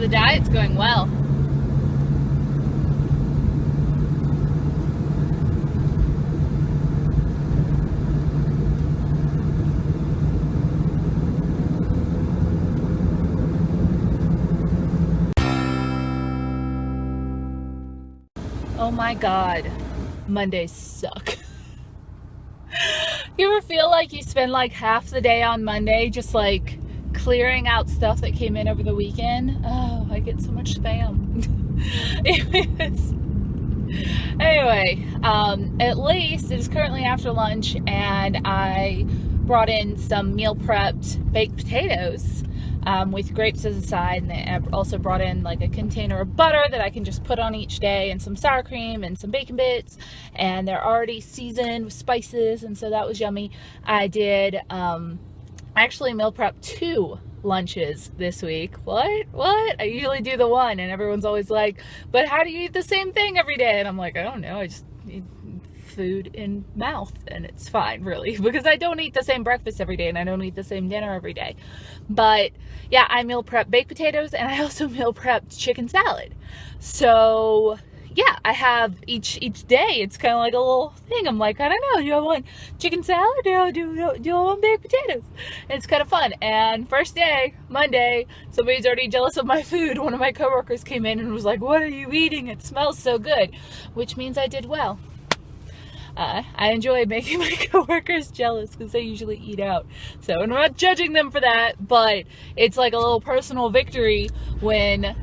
the diet's going well. Oh my God, Mondays suck. You ever feel like you spend like half the day on Monday just like clearing out stuff that came in over the weekend? Oh, I get so much spam. Anyway, at least it is currently after lunch and I brought in some meal prepped baked potatoes with grapes as a side, and I also brought in like a container of butter that I can just put on each day, and some sour cream and some bacon bits, and they're already seasoned with spices, and so that was yummy. I did actually meal prep 2 lunches this week. What? I usually do the one, and everyone's always like, but how do you eat the same thing every day? And I'm like, I don't know, I just eat food in mouth and it's fine, really, because I don't eat the same breakfast every day and I don't eat the same dinner every day. But yeah, I meal prep baked potatoes and I also meal prepped chicken salad. So yeah, I have each day, it's kind of like a little thing. I'm like, I don't know, do I want chicken salad or do I want baked potatoes? And it's kind of fun. And first day, Monday, somebody's already jealous of my food. One of my coworkers came in and was like, what are you eating? It smells so good, which means I did well. I enjoy making my coworkers jealous because they usually eat out. So I'm not judging them for that, but it's like a little personal victory when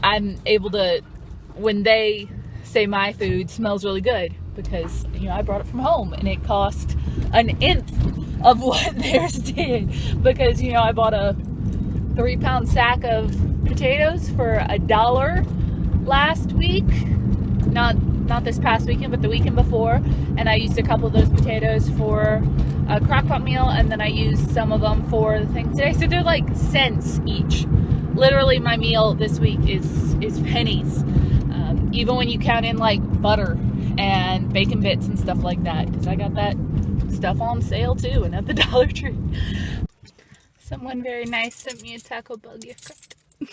I'm able to, when they say my food smells really good, because, you know, I brought it from home and it cost an nth of what theirs did, because, you know, I bought a 3-pound sack of potatoes for $1 last week. Not this past weekend, but the weekend before, and I used a couple of those potatoes for a crock-pot meal, and then I used some of them for the thing today. So they're like cents each. Literally, my meal this week is pennies, even when you count in like butter and bacon bits and stuff like that, because I got that stuff on sale too, and at the Dollar Tree. Someone very nice sent me a Taco Bell gift card.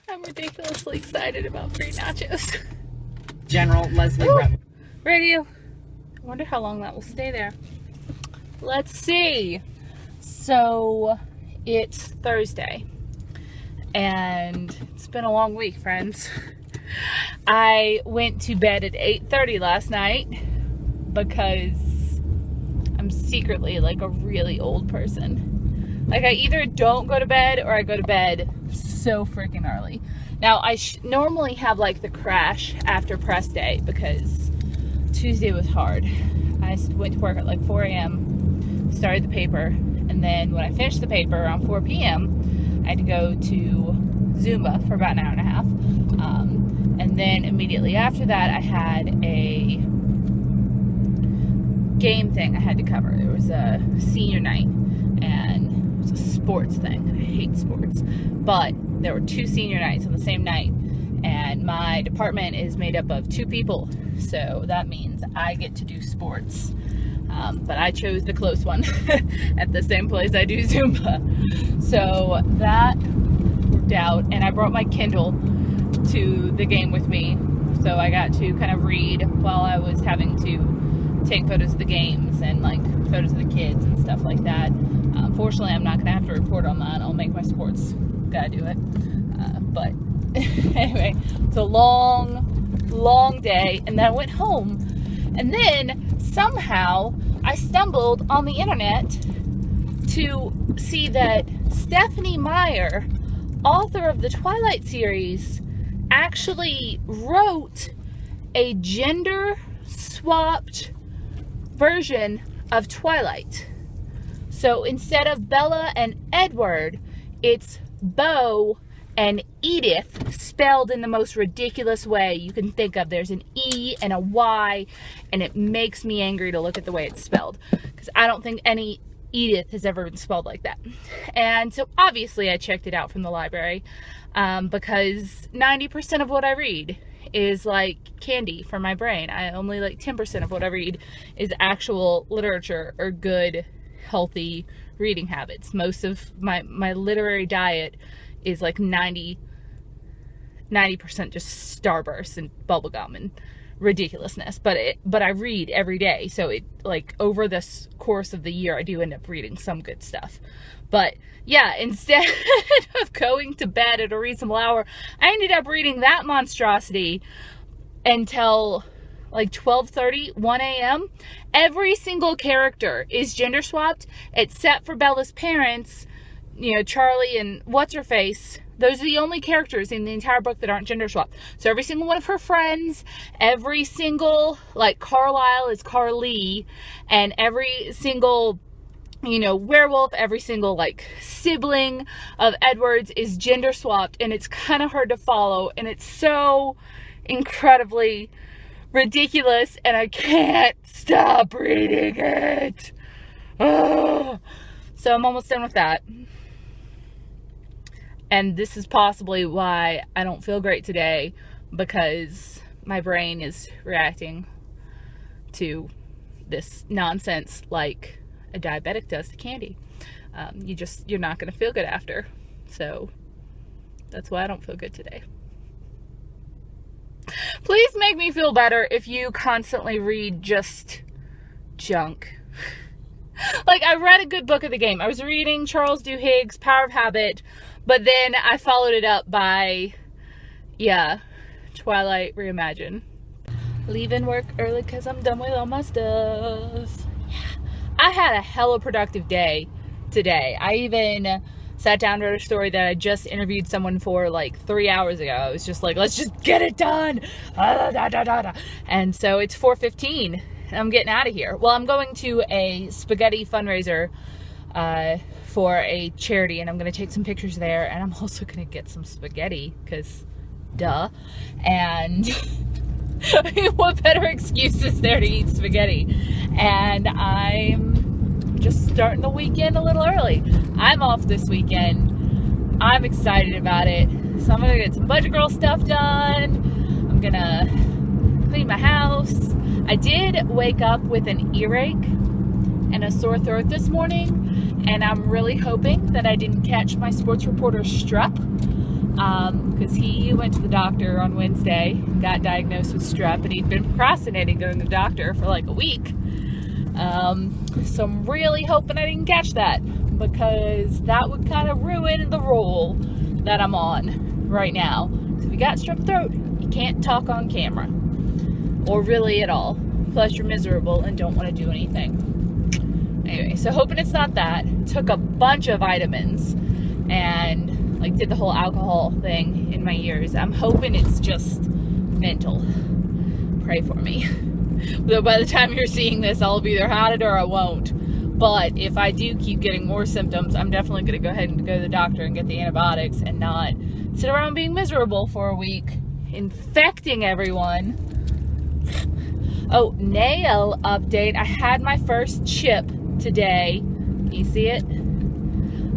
I'm ridiculously excited about free nachos. General Leslie Rep. Radio. I wonder how long that will stay there. Let's see. So it's Thursday and it's been a long week, friends. I went to bed at 8:30 last night because I'm secretly like a really old person. Like, I either don't go to bed or I go to bed so freaking early. Now, I normally have like the crash after press day because Tuesday was hard. I went to work at like 4 a.m., started the paper, and then when I finished the paper around 4 p.m., I had to go to Zumba for about an hour and a half. And then immediately after that, I had a game thing I had to cover. There was a senior night, and it was a sports thing. I hate sports. But there were 2 senior nights on the same night, and my department is made up of 2 people. So that means I get to do sports. But I chose the close one at the same place I do Zumba. So that worked out, and I brought my Kindle to the game with me. So I got to kind of read while I was having to take photos of the games and like photos of the kids and stuff like that. Fortunately, I'm not going to have to report on that. I'll make my sports guy do it. But anyway, it's a long day, and then I went home, and then somehow I stumbled on the internet to see that Stephenie Meyer, author of the Twilight series, actually wrote a gender swapped version of Twilight. So instead of Bella and Edward, it's Beau and Edith, spelled in the most ridiculous way you can think of. There's an E and a Y, and it makes me angry to look at the way it's spelled, because I don't think any Edith has ever been spelled like that. And so obviously I checked it out from the library, because 90% of what I read is like candy for my brain. I only like 10% of what I read is actual literature or good, healthy reading habits. Most of my literary diet is like 90% just Starburst and bubblegum and ridiculousness. But I read every day, so it, like, over this course of the year, I do end up reading some good stuff. But yeah, instead of going to bed at a reasonable hour, I ended up reading that monstrosity until like 12:30, 1 a.m. Every single character is gender swapped except for Bella's parents, you know, Charlie and what's-her-face. Those are the only characters in the entire book that aren't gender swapped. So every single one of her friends, every single, like, Carlisle is Carly, and every single, you know, werewolf, every single, like, sibling of Edward's is gender swapped, and it's kind of hard to follow, and it's so incredibly ridiculous, and I can't stop reading it. Oh. So I'm almost done with that. And this is possibly why I don't feel great today, because my brain is reacting to this nonsense like a diabetic does to candy. You're not going to feel good after. So that's why I don't feel good today. Please make me feel better if you constantly read just junk. Like, I read a good book of the game. I was reading Charles Duhigg's Power of Habit, but then I followed it up by, Twilight Reimagined. Leaving work early because I'm done with all my stuff. Yeah. I had a hella productive day today. I even sat down and wrote a story that I just interviewed someone for like 3 hours ago. I was just like, let's just get it done. And so it's 4:15. I'm getting out of here. Well, I'm going to a spaghetti fundraiser for a charity, and I'm going to take some pictures there, and I'm also going to get some spaghetti, because duh. And what better excuse is there to eat spaghetti? And I'm just starting the weekend a little early. I'm off this weekend. I'm excited about it. So I'm going to get some Budget Girl stuff done. I'm going to clean my house. I did wake up with an earache and a sore throat this morning, and I'm really hoping that I didn't catch my sports reporter's strep, because he went to the doctor on Wednesday, got diagnosed with strep, and he'd been procrastinating going to the doctor for like a week. So I'm really hoping I didn't catch that, because that would kind of ruin the role that I'm on right now. So if you got strep throat, you can't talk on camera, or really at all. Plus you're miserable and don't want to do anything. Anyway, so hoping it's not that. Took a bunch of vitamins and like did the whole alcohol thing in my ears. I'm hoping it's just mental. Pray for me. Though by the time you're seeing this, I'll have either had it or I won't. But if I do keep getting more symptoms, I'm definitely going to go ahead and go to the doctor and get the antibiotics and not sit around being miserable for a week, infecting everyone. Oh, nail update. I had my first chip today. Can you see it?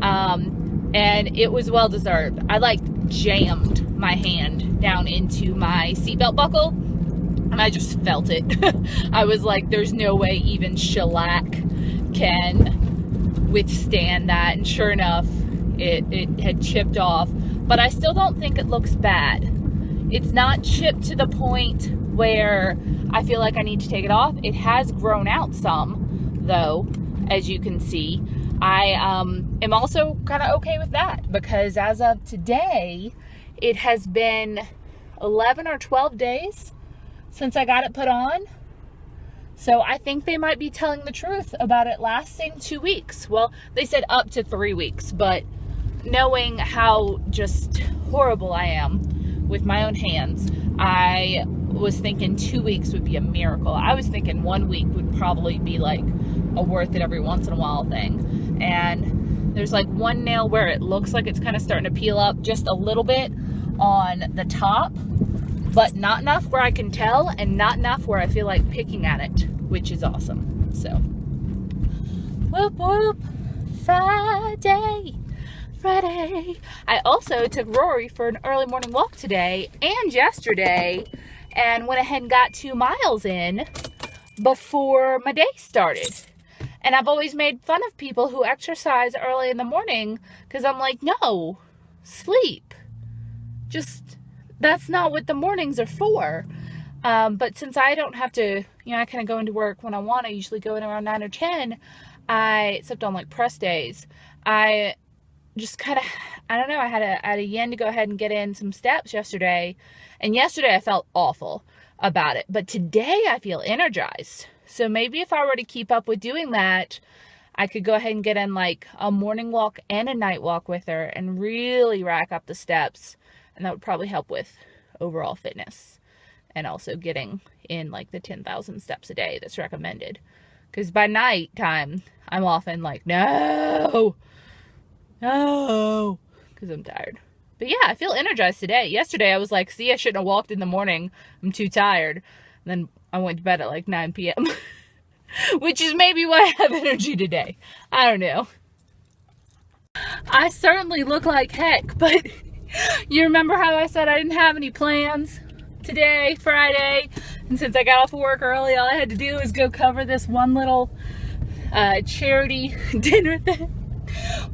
And it was well deserved. I like jammed my hand down into my seatbelt buckle, and I just felt it. I was like, there's no way even shellac can withstand that. And sure enough, it had chipped off. But I still don't think it looks bad. It's not chipped to the point where I feel like I need to take it off. It has grown out some, though, as you can see. I am also kind of okay with that, because as of today, it has been 11 or 12 days since I got it put on. So I think they might be telling the truth about it lasting 2 weeks. Well, they said up to 3 weeks, but knowing how just horrible I am with my own hands, I was thinking 2 weeks would be a miracle. I was thinking 1 week would probably be like a worth it every once in a while thing. And there's like one nail where it looks like it's kind of starting to peel up just a little bit on the top, but not enough where I can tell, and not enough where I feel like picking at it, which is awesome. So, whoop whoop, Friday. I also took Rory for an early morning walk today and yesterday, and went ahead and got 2 miles in before my day started. And I've always made fun of people who exercise early in the morning, because I'm like, no, sleep. Just, that's not what the mornings are for. But since I don't have to, I kind of go into work when I want. I usually go in around 9 or 10. Except on like press days, I just kind of, I don't know, I had a yen to go ahead and get in some steps yesterday. And yesterday I felt awful about it. But today I feel energized. So maybe if I were to keep up with doing that, I could go ahead and get in like a morning walk and a night walk with her and really rack up the steps. And that would probably help with overall fitness. And also getting in like the 10,000 steps a day that's recommended. Because by night time, I'm often like, no, because I'm tired. But yeah, I feel energized today. Yesterday, I was like, see, I shouldn't have walked in the morning. I'm too tired. And then I went to bed at like 9 p.m., which is maybe why I have energy today. I don't know. I certainly look like heck, but you remember how I said I didn't have any plans today, Friday? And since I got off of work early, all I had to do was go cover this one little charity dinner thing.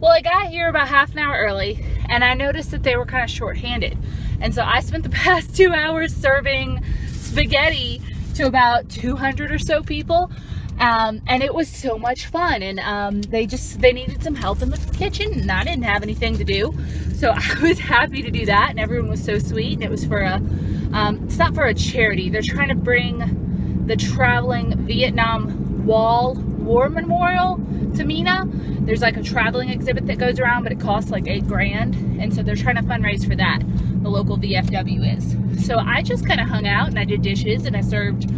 Well, I got here about half an hour early, and I noticed that they were kind of short-handed. And so I spent the past 2 hours serving spaghetti to about 200 or so people. And it was so much fun. And they needed some help in the kitchen, and I didn't have anything to do. So I was happy to do that, and everyone was so sweet. And it was for it's not for a charity. They're trying to bring the traveling Vietnam Wall War Memorial to Mena. There's like a traveling exhibit that goes around, but it costs like $8 grand. And so they're trying to fundraise for that. The local VFW is. So I just kind of hung out and I did dishes and I served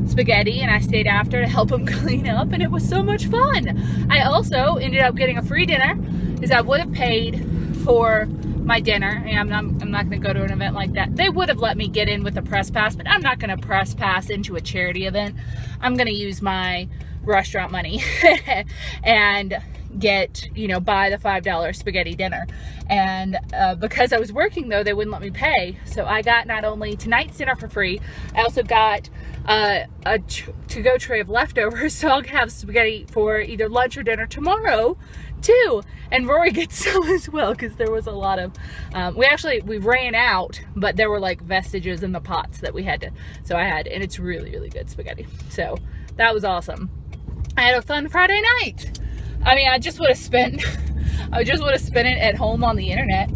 spaghetti and I stayed after to help them clean up, and it was so much fun. I also ended up getting a free dinner because I would have paid for my dinner, and I'm not going to go to an event like that. They would have let me get in with a press pass, but I'm not going to press pass into a charity event. I'm going to use my restaurant money and get, buy the $5 spaghetti dinner. And because I was working though, they wouldn't let me pay. So I got not only tonight's dinner for free, I also got a to-go tray of leftovers. So I'll have spaghetti for either lunch or dinner tomorrow too. And Rory gets some as well, because there was a lot of, we ran out, but there were like vestiges in the pots that we had to, and it's really, really good spaghetti. So that was awesome. I had a fun Friday night. I mean, I just would have spent it at home on the internet.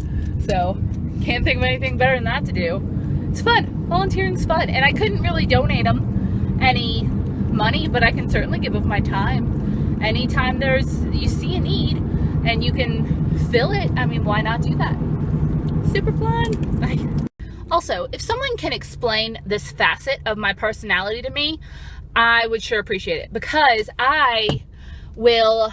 So can't think of anything better than that to do. It's fun. Volunteering's fun. And I couldn't really donate them any money, but I can certainly give of my time. Anytime you see a need and you can fill it, I mean, why not do that? Super fun. Also, if someone can explain this facet of my personality to me, I would sure appreciate it, because I will,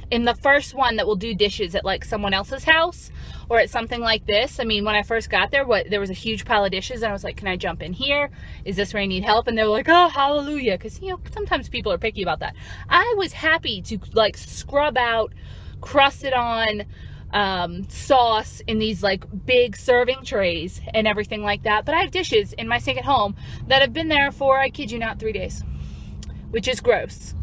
in the first one that will do dishes at like someone else's house or at something like this. I mean, when I first got there, there was a huge pile of dishes and I was like, can I jump in here? Is this where I need help? And they're like, oh, hallelujah. Because, sometimes people are picky about that. I was happy to like scrub out, crust it on sauce in these like big serving trays and everything like that. But I have dishes in my sink at home that have been there for, I kid you not, 3 days, which is gross.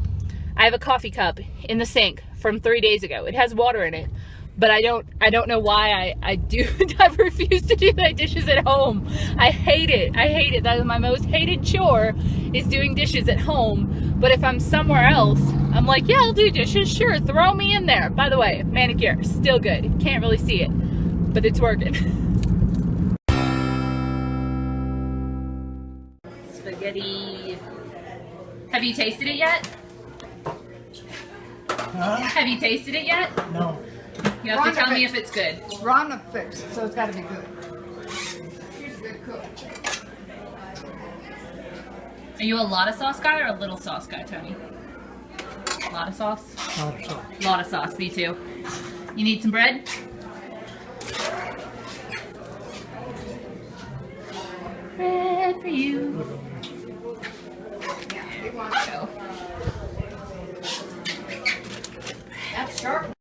I have a coffee cup in the sink from 3 days ago. It has water in it, but I don't know why I refuse to do my dishes at home. I hate it. That is my most hated chore, is doing dishes at home. But if I'm somewhere else, I'm like, yeah, I'll do dishes. Sure, throw me in there. By the way, manicure, still good. Can't really see it, but it's working. Spaghetti. Have you tasted it yet? Huh? Have you tasted it yet? No. You have to tell me if it's good. Rhonda fixed it, so it's got to be good. She's a good cook. Are you a lot of sauce guy or a little sauce guy, Tony? A lot of sauce? A lot of sauce. A lot of sauce, me too. You need some bread? Bread for you.